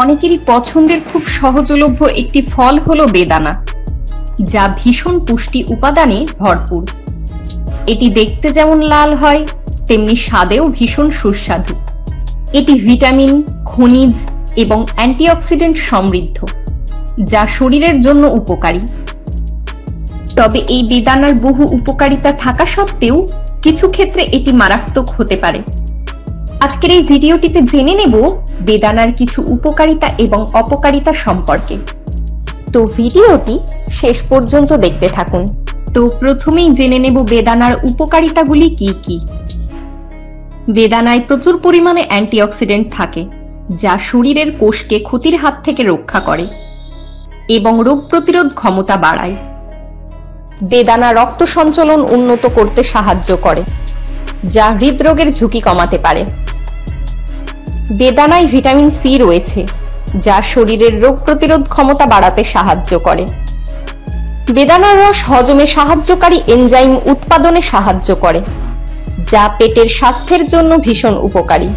অনেকেরই পছন্দের খুব সহজলভ্য একটি ফল হলো বেদানা, যা ভীষণ পুষ্টি উপাদানে ভরপুর। এটি দেখতে যেমন লাল হয়, তেমনি স্বাদেও ভীষণ সুস্বাদু। এটি ভিটামিন, খনিজ এবং অ্যান্টিঅক্সিডেন্ট সমৃদ্ধ, যা শরীরের জন্য উপকারী। তবে এই বেদানার বহু উপকারিতা থাকা সত্ত্বেও কিছু ক্ষেত্রে এটি মারাত্মক হতে পারে। আজকের এই ভিডিওটিতে জেনে নেব বেদানার কিছু উপকারিতা এবং অপকারিতা সম্পর্কে। তো ভিডিওটি শেষ পর্যন্ত দেখতে থাকুন। তো প্রথমেই জেনে নেব বেদানার উপকারিতাগুলি কি কি। বেদানায় প্রচুর পরিমাণে অ্যান্টিঅক্সিডেন্ট থাকে, যা শরীরের কোষকে ক্ষতির হাত থেকে রক্ষা করে এবং রোগ প্রতিরোধ ক্ষমতা বাড়ায়। বেদানা রক্ত সঞ্চালন উন্নত করতে সাহায্য করে, যা হৃদরোগের ঝুঁকি কমাতে পারে। বেদানায় ভিটামিন সি রয়েছে, যা শরীরের রোগ প্রতিরোধ ক্ষমতা বাড়াতে সাহায্য করে। বেদানার রস হজমে সাহায্যকারী এনজাইম উৎপাদনে সাহায্য করে, যা পেটের স্বাস্থ্যের জন্য ভীষণ উপকারী।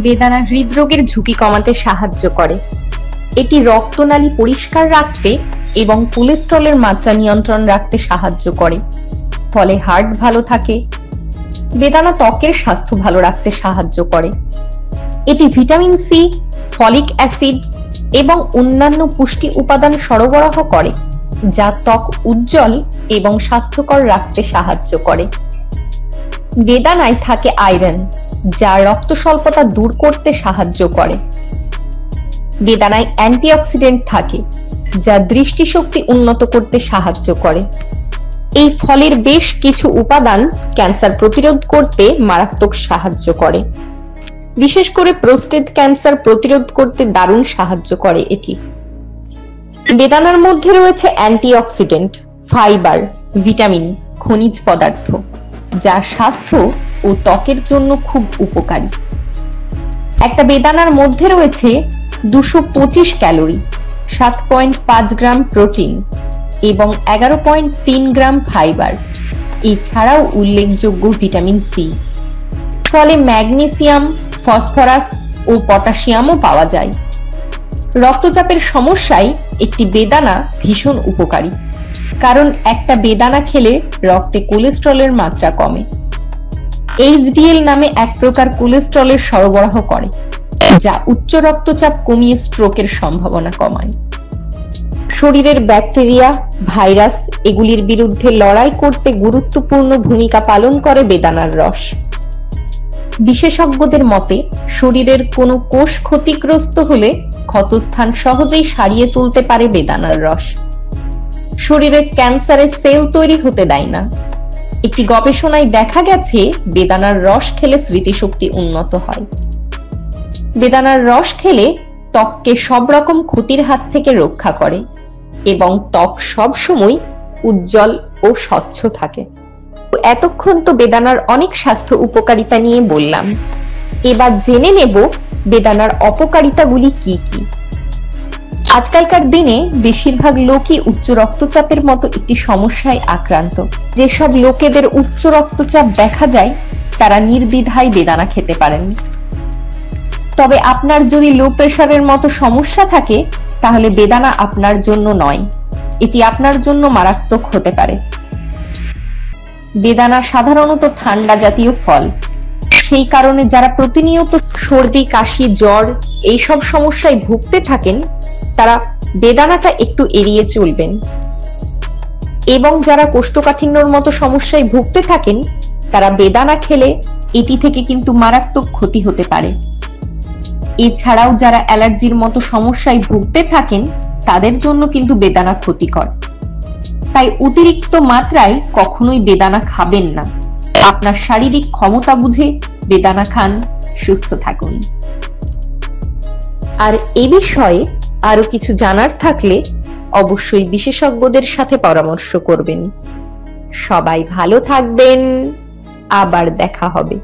বেদানা হৃদরোগের ঝুঁকি কমাতে সাহায্য করে। এটি রক্তনালী পরিষ্কার রাখতে এবং কোলেস্টেরলের মাত্রা নিয়ন্ত্রণ রাখতে সাহায্য করে, ফলে হার্ট ভালো থাকে। বেদানা ত্বকের স্বাস্থ্য ভালো রাখতে সাহায্য করে। এটি ভিটামিন সি, ফলিক অ্যাসিড এবং অন্যান্য পুষ্টি উপাদান সরবরাহ করে, যা ত্বক উজ্জ্বল এবং স্বাস্থ্যকর রাখতে সাহায্য করে। বেদানায় থাকে আয়রন, যা রক্ত স্বল্পতা দূর করতে সাহায্য করে। বেদানায় অ্যান্টিঅক্সিডেন্ট থাকে, যা দৃষ্টিশক্তি উন্নত করতে সাহায্য করে। এই ফলের বেশ কিছু উপাদান ক্যান্সার প্রতিরোধ করতে মারাত্মক সাহায্য করে। বিশেষ করে প্রোস্টেট ক্যান্সার প্রতিরোধ করতে দারুণ সাহায্য করে এটি। বেদানার মধ্যে রয়েছে অ্যান্টিঅক্সিডেন্ট, ফাইবার, ভিটামিন, খনিজ পদার্থ, যা স্বাস্থ্য ও ত্বকের জন্য খুব উপকারী। একটা বেদানার মধ্যে রয়েছে 225 ক্যালোরি, 7.5 গ্রাম প্রোটিন এবং 11.3 গ্রাম ফাইবার। এছাড়াও উল্লেখযোগ্য ভিটামিন সি। ফলে ম্যাগনেসিয়াম, ফসফরাস ও পটাশিয়ামও পাওয়া যায়। রক্তচাপের সমস্যায় একটি বেদানা ভীষণ উপকারী, কারণ একটা বেদানা খেলে রক্তে কোলেস্টেরলের মাত্রা কমে। এইচডিএল নামে এক প্রকার কোলেস্টেরলের সরবরাহ করে, যা উচ্চ রক্তচাপ কমিয়ে স্ট্রোকের সম্ভাবনা কমায়। শরীরের ব্যাকটেরিয়া, ভাইরাস এগুলির বিরুদ্ধে লড়াই করতে গুরুত্বপূর্ণ ভূমিকা পালন করে বেদানার রস। বিশেষজ্ঞদের মতে শরীরের কোনো কোষ ক্ষতিগ্রস্ত হলে ক্ষতস্থান সহজেই সারিয়ে তুলতে পারে বেদানার রস। শরীরের ক্যান্সারের সেল তৈরি হতে দেয় না। একটি গবেষণায় দেখা গেছে বেদানার রস খেলে স্মৃতিশক্তি উন্নত হয়। বেদানার রস খেলে ত্বককে সব রকম ক্ষতির হাত থেকে রক্ষা করে এবং ত্বক সব সময় উজ্জ্বল ও স্বচ্ছ থাকে। এতক্ষণ তো বেদানার অনেক স্বাস্থ্য উপকারিতা নিয়ে বললাম। এবার জেনে নেব বেদানার অপকারিতাগুলি কি কি। আজকালকার দিনে বেশিরভাগ লোকই উচ্চ রক্তচাপের মতো একটি সমস্যায় আক্রান্ত। যেসব লোকেদের উচ্চ রক্তচাপ দেখা যায় তারা নির্দ্বিধায় বেদানা খেতে পারেন। তবে আপনার যদি লো প্রেশারের মতো সমস্যা থাকে তাহলে বেদানা আপনার জন্য নয়, এটি আপনার জন্য মারাত্মক হতে পারে। বেদানা সাধারণত ঠান্ডা জাতীয় ফল, সেই কারণে যারা প্রতিনিয়ত সর্দি, কাশি, জ্বর এইসব সমস্যায় ভুগতে থাকেন তারা বেদানাটা একটু এড়িয়ে চলবেন। এবং যারা কোষ্ঠকাঠিন্যর মতো সমস্যায় ভুগতে থাকেন তারা বেদানা খেলে এটি থেকে কিন্তু মারাত্মক ক্ষতি হতে পারে। এছাড়াও যারা অ্যালার্জির মতো সমস্যায় ভুগতে থাকেন তাদের জন্য কিন্তু বেদানা ক্ষতিকর। তাই অতিরিক্ত মাত্রায় কখনোই বেদানা খাবেন না। আপনার শারীরিক ক্ষমতা বুঝে বেদানা খান, সুস্থ থাকুন। আর এ বিষয়ে আরো কিছু জানার থাকলে অবশ্যই বিশেষজ্ঞদের সাথে পরামর্শ করবেন। সবাই ভালো থাকবেন, আবার দেখা হবে।